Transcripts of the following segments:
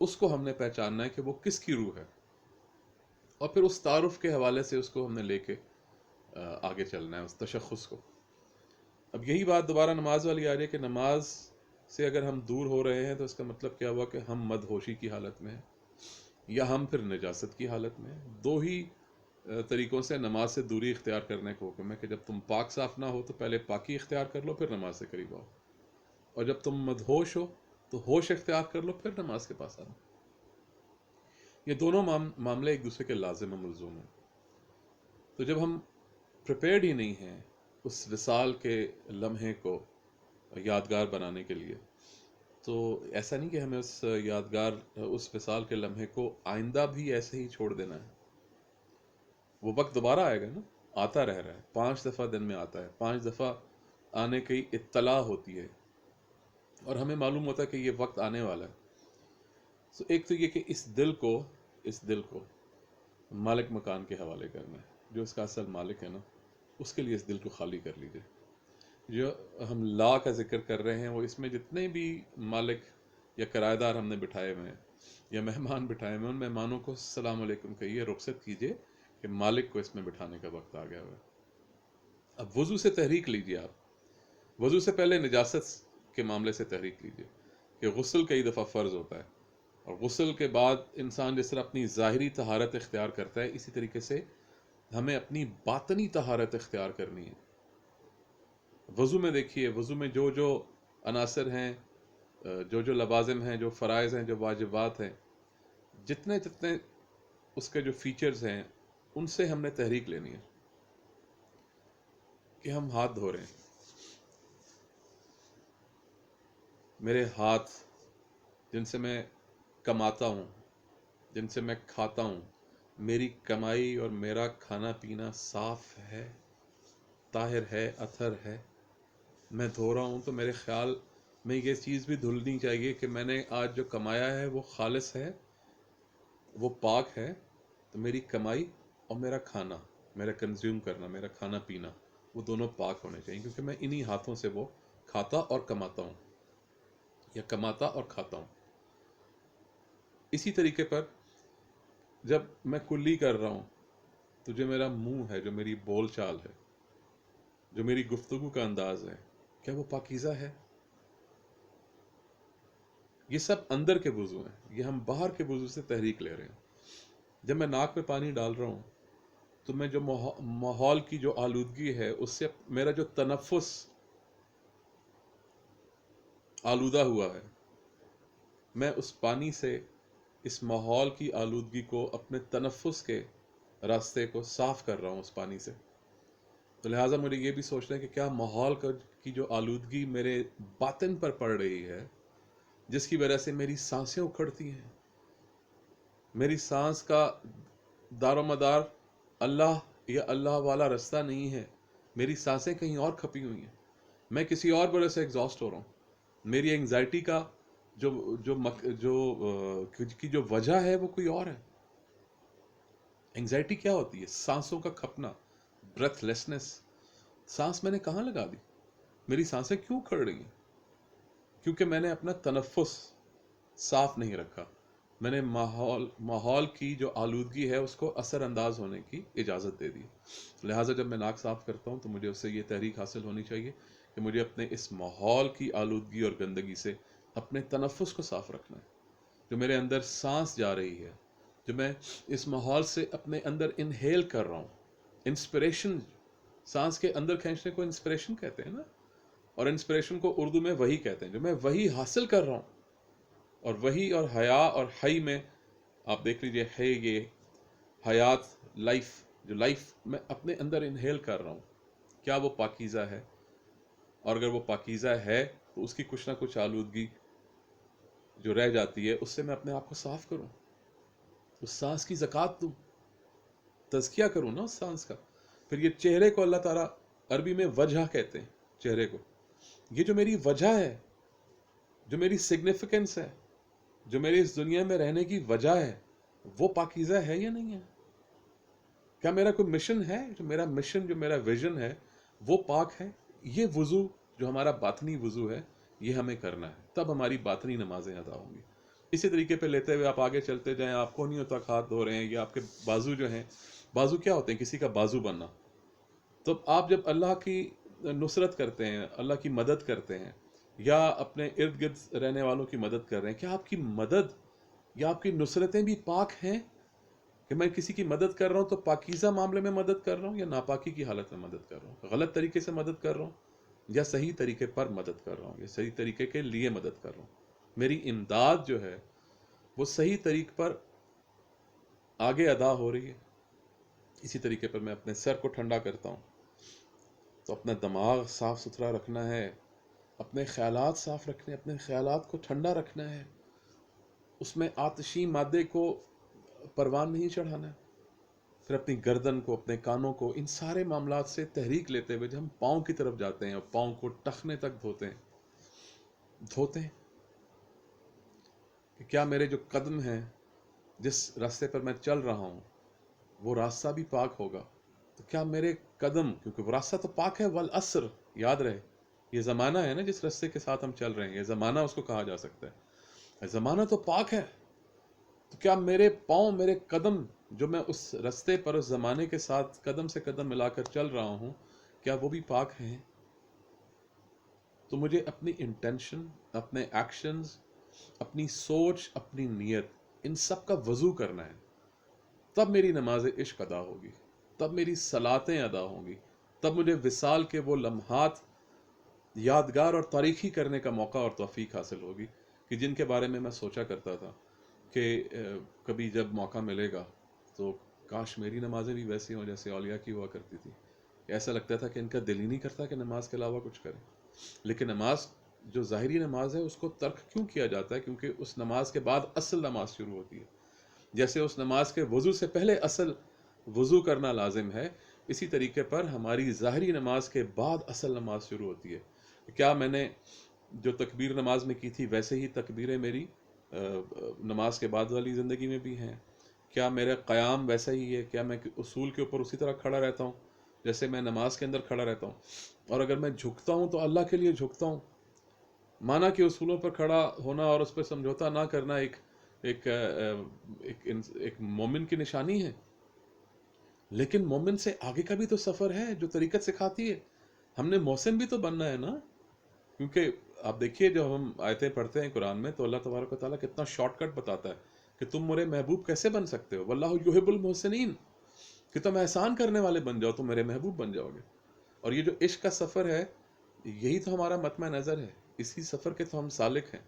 اس کو ہم نے پہچاننا ہے کہ وہ کس کی روح ہے، اور پھر اس تعارف کے حوالے سے اس کو ہم نے لے کے آگے چلنا ہے اس تشخص کو۔ اب یہی بات دوبارہ نماز والی آ رہی ہے کہ نماز سے اگر ہم دور ہو رہے ہیں تو اس کا مطلب کیا ہوا کہ ہم مدہوشی کی حالت میں ہیں یا ہم پھر نجاست کی حالت میں ہیں۔ دو ہی طریقوں سے نماز سے دوری اختیار کرنے کا حکم ہے کہ جب تم پاک صاف نہ ہو تو پہلے پاکی اختیار کر لو، پھر نماز سے قریب آؤ، اور جب تم مدہوش ہو تو ہوش اختیار کر لو، پھر نماز کے پاس آنا۔ یہ دونوں معاملے ایک دوسرے کے لازم و ملزوم ہیں۔ تو جب ہم پریپیئرڈ ہی نہیں ہیں اس وصال کے لمحے کو یادگار بنانے کے لیے، تو ایسا نہیں کہ ہمیں اس وصال کے لمحے کو آئندہ بھی ایسے ہی چھوڑ دینا ہے۔ وہ وقت دوبارہ آئے گا نا، آتا رہ رہا ہے، 5 دفعہ دن میں آتا ہے، 5 دفعہ آنے کی اطلاع ہوتی ہے، اور ہمیں معلوم ہوتا ہے کہ یہ وقت آنے والا ہے۔ تو ایک تو یہ کہ اس دل کو مالک مکان کے حوالے کرنا ہے، جو اس کا اصل مالک ہے نا، اس کے لیے اس دل کو خالی کر لیجئے۔ جو ہم لا کا ذکر کر رہے ہیں، وہ اس میں جتنے بھی مالک یا کرایہ دار ہم نے بٹھائے ہوئے ہیں یا مہمان بٹھائے ہوئے ہیں، ان مہمانوں کو السلام علیکم کہیے، رخصت کیجئے کہ مالک کو اس میں بٹھانے کا وقت آ گیا ہوا ہے۔ اب وضو سے تحریک لیجئے، آپ وضو سے پہلے نجاست کے معاملے سے تحریک لیجئے کہ غسل کئی دفعہ فرض ہوتا ہے، اور غسل کے بعد انسان جس طرح اپنی ظاہری طہارت اختیار کرتا ہے، اسی طریقے سے ہمیں اپنی باطنی طہارت اختیار کرنی ہے۔ وضو میں دیکھیے، وضو میں جو جو عناصر ہیں، جو جو لوازم ہیں، جو فرائض ہیں، جو واجبات ہیں، جتنے جتنے اس کے جو فیچرز ہیں، ان سے ہم نے تحریک لینی ہے کہ ہم ہاتھ دھو رہے ہیں۔ میرے ہاتھ جن سے میں کماتا ہوں، جن سے میں کھاتا ہوں، میری کمائی اور میرا کھانا پینا صاف ہے، طاہر ہے، اطہر ہے۔ میں دھو رہا ہوں تو میرے خیال میں یہ چیز بھی دھلنی چاہیے کہ میں نے آج جو کمایا ہے وہ خالص ہے، وہ پاک ہے۔ تو میری کمائی اور میرا کھانا، میرا کنزیوم کرنا، میرا کھانا پینا، وہ دونوں پاک ہونے چاہیے، کیونکہ میں انہی ہاتھوں سے وہ کھاتا اور کماتا ہوں، یا کماتا اور کھاتا ہوں۔ اسی طریقے پر جب میں کلی کر رہا ہوں تو جو میرا منہ ہے، جو میری بول چال ہے، جو میری گفتگو کا انداز ہے، کیا وہ پاکیزہ ہے؟ یہ سب اندر کے وضو ہیں، یہ ہم باہر کے وضو سے تحریک لے رہے ہیں۔ جب میں ناک میں پانی ڈال رہا ہوں تو میں جو ماحول کی جو آلودگی ہے، اس سے میرا جو تنفس آلودہ ہوا ہے، میں اس پانی سے اس ماحول کی آلودگی کو، اپنے تنفس کے راستے کو صاف کر رہا ہوں اس پانی سے۔ تو لہٰذا مجھے یہ بھی سوچنا ہے کہ کیا ماحول کی جو آلودگی میرے باطن پر پڑ رہی ہے، جس کی وجہ سے میری سانسیں اکھڑتی ہیں، میری سانس کا دار و مدار اللہ یا اللہ والا رستہ نہیں ہے، میری سانسیں کہیں اور کھپی ہوئی ہیں، میں کسی اور وجہ سے ایگزاسٹ ہو رہا ہوں، میری انگزائٹی کا جو وجہ ہے وہ کوئی اور ہے۔ انگزائٹی کیا ہوتی ہے؟ سانسوں کا کھپنا، بریتھ لیسنس۔ سانس میں نے کہاں لگا دی؟ میری سانسیں کیوں کھڑ رہی ہیں؟ کیونکہ میں نے اپنا تنفس صاف نہیں رکھا، میں نے ماحول کی جو آلودگی ہے اس کو اثر انداز ہونے کی اجازت دے دی۔ لہٰذا جب میں ناک صاف کرتا ہوں تو مجھے اس سے یہ تحریک حاصل ہونی چاہیے کہ مجھے اپنے اس ماحول کی آلودگی اور گندگی سے اپنے تنفس کو صاف رکھنا ہے۔ جو میرے اندر سانس جا رہی ہے، جو میں اس ماحول سے اپنے اندر انہیل کر رہا ہوں، انسپریشن، سانس کے اندر کھینچنے کو انسپریشن کہتے ہیں نا، اور انسپریشن کو اردو میں وحی کہتے ہیں۔ جو میں وحی حاصل کر رہا ہوں، اور وحی اور حیا اور حی میں آپ دیکھ لیجئے، ہے یہ حیات، لائف، جو لائف میں اپنے اندر انہیل کر رہا ہوں، کیا وہ پاکیزہ ہے؟ اور اگر وہ پاکیزہ ہے تو اس کی کچھ نہ کچھ آلودگی جو رہ جاتی ہے، اس سے میں اپنے آپ کو صاف کروں، اس سانس کی زکوٰۃ دوں، تزکیہ کروں نا اس سانس کا۔ پھر یہ چہرے کو اللہ تعالیٰ عربی میں وجہ کہتے ہیں، چہرے کو، یہ جو میری وجہ ہے، جو میری سگنیفیکنس ہے، جو میری اس دنیا میں رہنے کی وجہ ہے، وہ پاکیزہ ہے یا نہیں ہے؟ کیا میرا کوئی مشن ہے؟ جو میرا مشن، جو میرا ویژن ہے، وہ پاک ہے؟ یہ وضو جو ہمارا باطنی وضو ہے، یہ ہمیں کرنا ہے، تب ہماری باطنی نمازیں ادا ہوں گی۔ اسی طریقے پہ لیتے ہوئے آپ آگے چلتے جائیں، آپ کونیوں تک ہاتھ دھو رہے ہیں، یا آپ کے بازو جو ہیں، بازو کیا ہوتے ہیں؟ کسی کا بازو بننا. تو آپ جب اللہ کی نصرت کرتے ہیں، اللہ کی مدد کرتے ہیں، یا اپنے ارد گرد رہنے والوں کی مدد کر رہے ہیں، کیا آپ کی مدد یا آپ کی نصرتیں بھی پاک ہیں؟ کہ میں کسی کی مدد کر رہا ہوں تو پاکیزہ معاملے میں مدد کر رہا ہوں، یا ناپاکی کی حالت میں مدد کر رہا ہوں، غلط طریقے سے مدد کر رہا ہوں، یا صحیح طریقے پر مدد کر رہا ہوں، یا صحیح طریقے کے لیے مدد کر رہا ہوں؟ میری امداد جو ہے وہ صحیح طریق پر آگے ادا ہو رہی ہے. اسی طریقے پر میں اپنے سر کو ٹھنڈا کرتا ہوں تو اپنا دماغ صاف ستھرا رکھنا ہے، اپنے خیالات صاف رکھنے، اپنے خیالات کو ٹھنڈا رکھنا ہے، اس میں آتشی مادے کو پروان نہیں چڑھانا ہے. پھر اپنی گردن کو، اپنے کانوں کو، ان سارے معاملات سے تحریک لیتے ہوئے جب ہم پاؤں کی طرف جاتے ہیں اور پاؤں کو ٹخنے تک دھوتے ہیں کہ کیا میرے جو قدم ہیں، جس راستے پر میں چل رہا ہوں، وہ راستہ بھی پاک ہوگا؟ تو کیا میرے قدم، کیونکہ وہ راستہ تو پاک ہے، والعصر، یاد رہے یہ زمانہ ہے نا جس راستے کے ساتھ ہم چل رہے ہیں، یہ زمانہ اس کو کہا جا سکتا ہے، زمانہ تو پاک ہے. تو کیا میرے پاؤں، میرے قدم جو میں اس راستے پر، اس زمانے کے ساتھ قدم سے قدم ملا کر چل رہا ہوں، کیا وہ بھی پاک ہیں؟ تو مجھے اپنی انٹینشن، اپنے ایکشنز، اپنی سوچ، اپنی نیت، ان سب کا وضو کرنا ہے. تب میری نماز عشق ادا ہوگی، تب میری صلاتیں ادا ہوں گی، تب مجھے وصال کے وہ لمحات یادگار اور تاریخی کرنے کا موقع اور توفیق حاصل ہوگی کہ جن کے بارے میں سوچا کرتا تھا کہ کبھی جب موقع ملے گا تو کاش میری نمازیں بھی ویسی ہوں جیسے اولیاء کی ہوا کرتی تھی. ایسا لگتا تھا کہ ان کا دل ہی نہیں کرتا کہ نماز کے علاوہ کچھ کریں. لیکن نماز جو ظاہری نماز ہے اس کو ترک کیوں کیا جاتا ہے؟ کیونکہ اس نماز کے بعد اصل نماز شروع ہوتی ہے. جیسے اس نماز کے وضو سے پہلے اصل وضو کرنا لازم ہے، اسی طریقے پر ہماری ظاہری نماز کے بعد اصل نماز شروع ہوتی ہے. کیا میں نے جو تکبیر نماز میں کی تھی ویسے ہی تکبیریں میری نماز کے بعد والی زندگی میں بھی ہیں؟ کیا میرا قیام ویسا ہی ہے؟ کیا میں اصول کے اوپر اسی طرح کھڑا رہتا ہوں جیسے میں نماز کے اندر کھڑا رہتا ہوں؟ اور اگر میں جھکتا ہوں تو اللہ کے لیے جھکتا ہوں. مانا کہ اصولوں پر کھڑا ہونا اور اس پہ سمجھوتا نہ کرنا ایک مومن کی نشانی ہے، لیکن مومن سے آگے کا بھی تو سفر ہے جو طریقت سکھاتی ہے. ہم نے محسن بھی تو بننا ہے نا. کیونکہ آپ دیکھیے جب ہم آیتیں پڑھتے ہیں قرآن میں تو اللہ تبارک و تعالیٰ کتنا شارٹ کٹ بتاتا ہے کہ تم میرے محبوب کیسے بن سکتے ہو. واللہ یحب المحسنین، کہ تم احسان کرنے والے بن جاؤ تو میرے محبوب بن جاؤ گے. اور یہ جو عشق کا سفر ہے یہی تو ہمارا مطمع نظر ہے، اسی سفر کے تو ہم سالک ہیں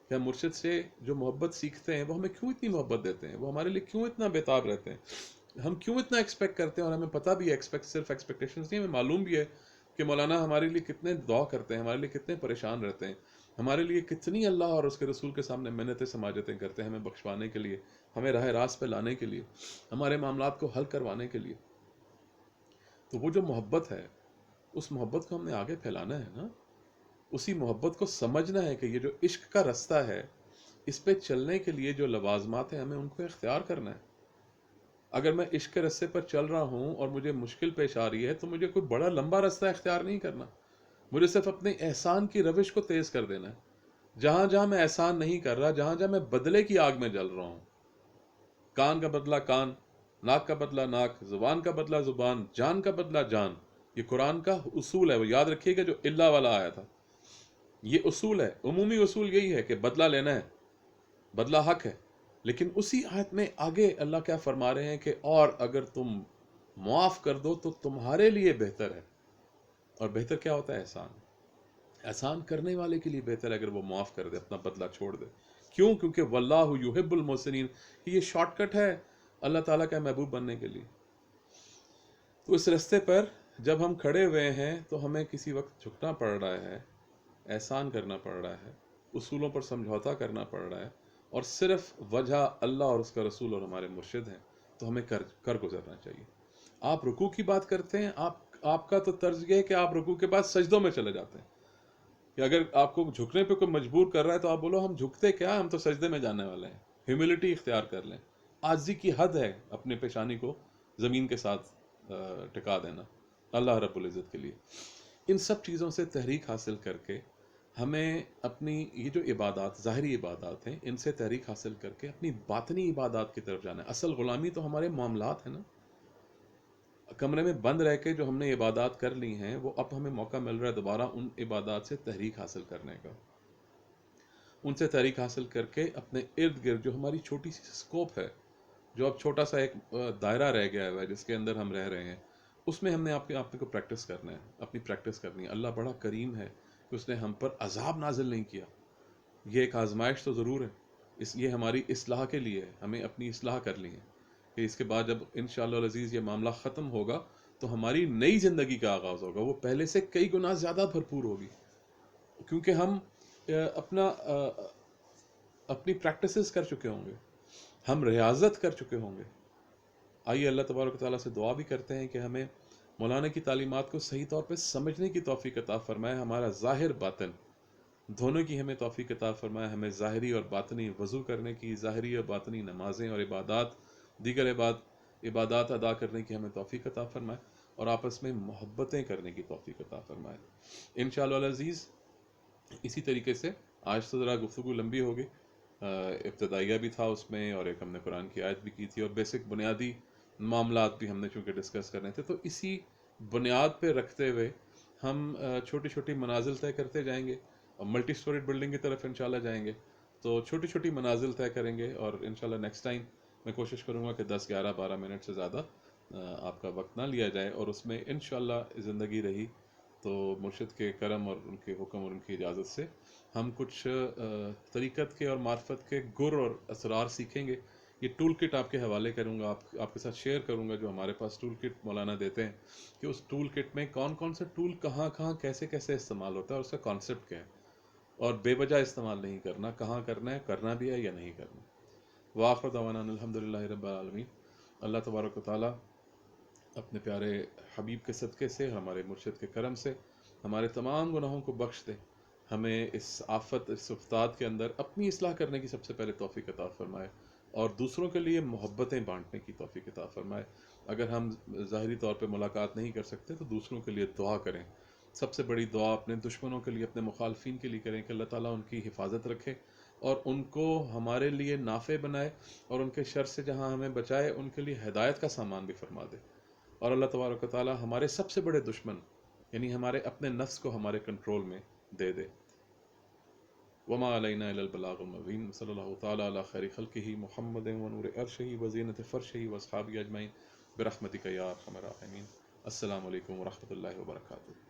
کہ ہم مرشد سے جو محبت سیکھتے ہیں وہ ہمیں کیوں اتنی محبت دیتے ہیں، وہ ہمارے لیے کیوں اتنا بےتاب رہتے ہیں، ہم کیوں اتنا ایکسپیکٹ کرتے ہیں. اور ہمیں پتہ بھی ہے، صرف ایکسپیکٹیشنز نہیں، ہمیں معلوم بھی ہے کہ مولانا ہمارے لیے کتنے دعا کرتے ہیں، ہمارے لیے کتنے پریشان رہتے ہیں، ہمارے لیے کتنی اللہ اور اس کے رسول کے سامنے منتیں سماجتیں کرتے ہیں، ہمیں بخشوانے کے لیے، ہمیں راہ راست پہ لانے کے لیے، ہمارے معاملات کو حل کروانے کے لیے. تو وہ جو محبت ہے اس محبت کو ہم نے آگے پھیلانا ہے نا. اسی محبت کو سمجھنا ہے کہ یہ جو عشق کا رستہ ہے اس پہ چلنے کے لیے جو لوازمات ہیں ہمیں ان کو اختیار کرنا ہے. اگر میں عشق کے رستے پر چل رہا ہوں اور مجھے مشکل پیش آ رہی ہے تو مجھے کوئی بڑا لمبا رستہ اختیار نہیں کرنا، مجھے صرف اپنے احسان کی روش کو تیز کر دینا ہے. جہاں جہاں میں احسان نہیں کر رہا، جہاں جہاں میں بدلے کی آگ میں جل رہا ہوں، کان کا بدلہ کان، ناک کا بدلہ ناک، زبان کا بدلہ زبان، جان کا بدلہ جان، یہ قرآن کا اصول ہے. وہ یاد رکھیے گا جو اللہ والا آیا تھا، یہ اصول ہے، عمومی اصول یہی ہے کہ بدلہ لینا ہے، بدلہ حق ہے. لیکن اسی آیت میں آگے اللہ کیا فرما رہے ہیں کہ اور اگر تم معاف کر دو تو تمہارے لیے بہتر ہے. اور بہتر کیا ہوتا ہے؟ احسان. احسان کرنے والے کے لیے بہتر ہے اگر وہ معاف کر دے، اپنا بدلہ چھوڑ دے. کیوں؟ کیونکہ واللہ یحب المحسنین، یہ شارٹ کٹ ہے اللہ تعالیٰ کا محبوب بننے کے لیے. تو اس رستے پر جب ہم کھڑے ہوئے ہیں تو ہمیں کسی وقت جھکنا پڑ رہا ہے، احسان کرنا پڑ رہا ہے، اصولوں پر سمجھوتا کرنا پڑ رہا ہے، اور صرف وجہ اللہ اور اس کا رسول اور ہمارے مرشد ہیں تو ہمیں کر گزرنا چاہیے. آپ رکوع کی بات کرتے ہیں، آپ کا تو طرز یہ ہے کہ آپ رکوع کے بعد سجدوں میں چلے جاتے ہیں. کہ اگر آپ کو جھکنے پہ کوئی مجبور کر رہا ہے تو آپ بولو ہم جھکتے کیا، ہم تو سجدے میں جانے والے ہیں. ہیوملٹی اختیار کر لیں. عاجزی کی حد ہے اپنے پیشانی کو زمین کے ساتھ ٹکا دینا اللہ رب العزت کے لیے. ان سب چیزوں سے تحریک حاصل کر کے ہمیں اپنی یہ جو عبادات، ظاہری عبادات ہیں، ان سے تحریک حاصل کر کے اپنی باطنی عبادات کی طرف جانا ہے۔ اصل غلامی تو ہمارے معاملات ہیں نا، کمرے میں بند رہ کے جو ہم نے عبادات کر لی ہیں، وہ اب ہمیں موقع مل رہا ہے دوبارہ ان عبادات سے تحریک حاصل کرنے کا، ان سے تحریک حاصل کر کے اپنے ارد گرد جو ہماری چھوٹی سی اسکوپ ہے، جو اب چھوٹا سا ایک دائرہ رہ گیا ہے جس کے اندر ہم رہ رہے ہیں، اس میں ہم نے آپ کو پریکٹس کرنا ہے، اپنی پریکٹس کرنی ہے۔ اللہ بڑا کریم ہے کہ اس نے ہم پر عذاب نازل نہیں کیا، یہ ایک آزمائش تو ضرور ہے، یہ ہماری اصلاح کے لیے ہے، ہمیں اپنی اصلاح کرنی ہے کہ اس کے بعد جب انشاءاللہ العزیز یہ معاملہ ختم ہوگا تو ہماری نئی زندگی کا آغاز ہوگا، وہ پہلے سے کئی گنا زیادہ بھرپور ہوگی، کیونکہ ہم اپنی پریکٹسز کر چکے ہوں گے، ہم ریاضت کر چکے ہوں گے۔ آئیے اللہ تبارک و تعالیٰ سے دعا بھی کرتے ہیں کہ ہمیں مولانا کی تعلیمات کو صحیح طور پہ سمجھنے کی توفیق عطا فرمائے، ہمارا ظاہر باطن دونوں کی ہمیں توفیق عطا فرمائے، ہمیں ظاہری اور باطنی وضو کرنے کی، ظاہری اور باطنی نمازیں اور دیگر عبادات ادا کرنے کی ہمیں توفیق عطا فرمائے، اور آپس میں محبتیں کرنے کی توفیق عطا فرمائے انشاءاللہ العزیز۔ اسی طریقے سے آج تو ذرا گفتگو لمبی ہوگی، ابتدائیہ بھی تھا اس میں، اور ایک ہم نے قرآن کی آیت بھی کی تھی، اور بیسک بنیادی معاملات بھی ہم نے چونکہ ڈسکس کرنے تھے، تو اسی بنیاد پہ رکھتے ہوئے ہم چھوٹی چھوٹی منازل طے کرتے جائیں گے، اور ملٹی سٹوریڈ بلڈنگ کی طرف انشاءاللہ جائیں گے، تو چھوٹی چھوٹی منازل طے کریں گے، اور انشاءاللہ نیکسٹ ٹائم میں کوشش کروں گا کہ 10 11 12 منٹ سے زیادہ آپ کا وقت نہ لیا جائے، اور اس میں انشاءاللہ زندگی رہی تو مرشد کے کرم اور ان کے حکم اور ان کی اجازت سے ہم کچھ طریقت کے اور معرفت کے گر اور اسرار سیکھیں گے۔ یہ ٹول کٹ آپ کے حوالے کروں گا، آپ کے ساتھ شیئر کروں گا جو ہمارے پاس ٹول کٹ مولانا دیتے ہیں، کہ اس ٹول کٹ میں کون کون سے ٹول کہاں کہاں کیسے کیسے استعمال ہوتا ہے، اور اس کا کانسیپٹ کیا ہے، اور بے وجہ استعمال نہیں کرنا، کہاں کرنا ہے، کرنا بھی ہے یا نہیں کرنا۔ وآخر دعوانا ان الحمدللہ رب العالمین۔ اللہ تبارک و تعالیٰ اپنے پیارے حبیب کے صدقے سے، ہمارے مرشد کے کرم سے ہمارے تمام گناہوں کو بخش دے، ہمیں اس آفت، اس افتاد کے اندر اپنی اصلاح کرنے کی سب سے پہلے توفیق عطا فرمائے، اور دوسروں کے لیے محبتیں بانٹنے کی توفیق عطا فرمائے۔ اگر ہم ظاہری طور پہ ملاقات نہیں کر سکتے تو دوسروں کے لیے دعا کریں، سب سے بڑی دعا اپنے دشمنوں کے لیے، اپنے مخالفین کے لیے کریں کہ اللہ تعالیٰ ان کی حفاظت رکھے اور ان کو ہمارے لیے نافع بنائے، اور ان کے شر سے جہاں ہمیں بچائے ان کے لیے ہدایت کا سامان بھی فرما دے، اور اللہ تبارک و تعالیٰ ہمارے سب سے بڑے دشمن یعنی ہمارے اپنے نفس کو ہمارے کنٹرول میں دے دے۔ وما علینا الا البلاغ المبین، صلی اللہ تعالیٰ علی خیر خلقہ محمد ونور عرشہ وزینت فرشہ واصحابہ اجمعین برحمتک یا ارحم الراحمین۔ السلام علیکم ورحمۃ اللہ وبرکاتہ۔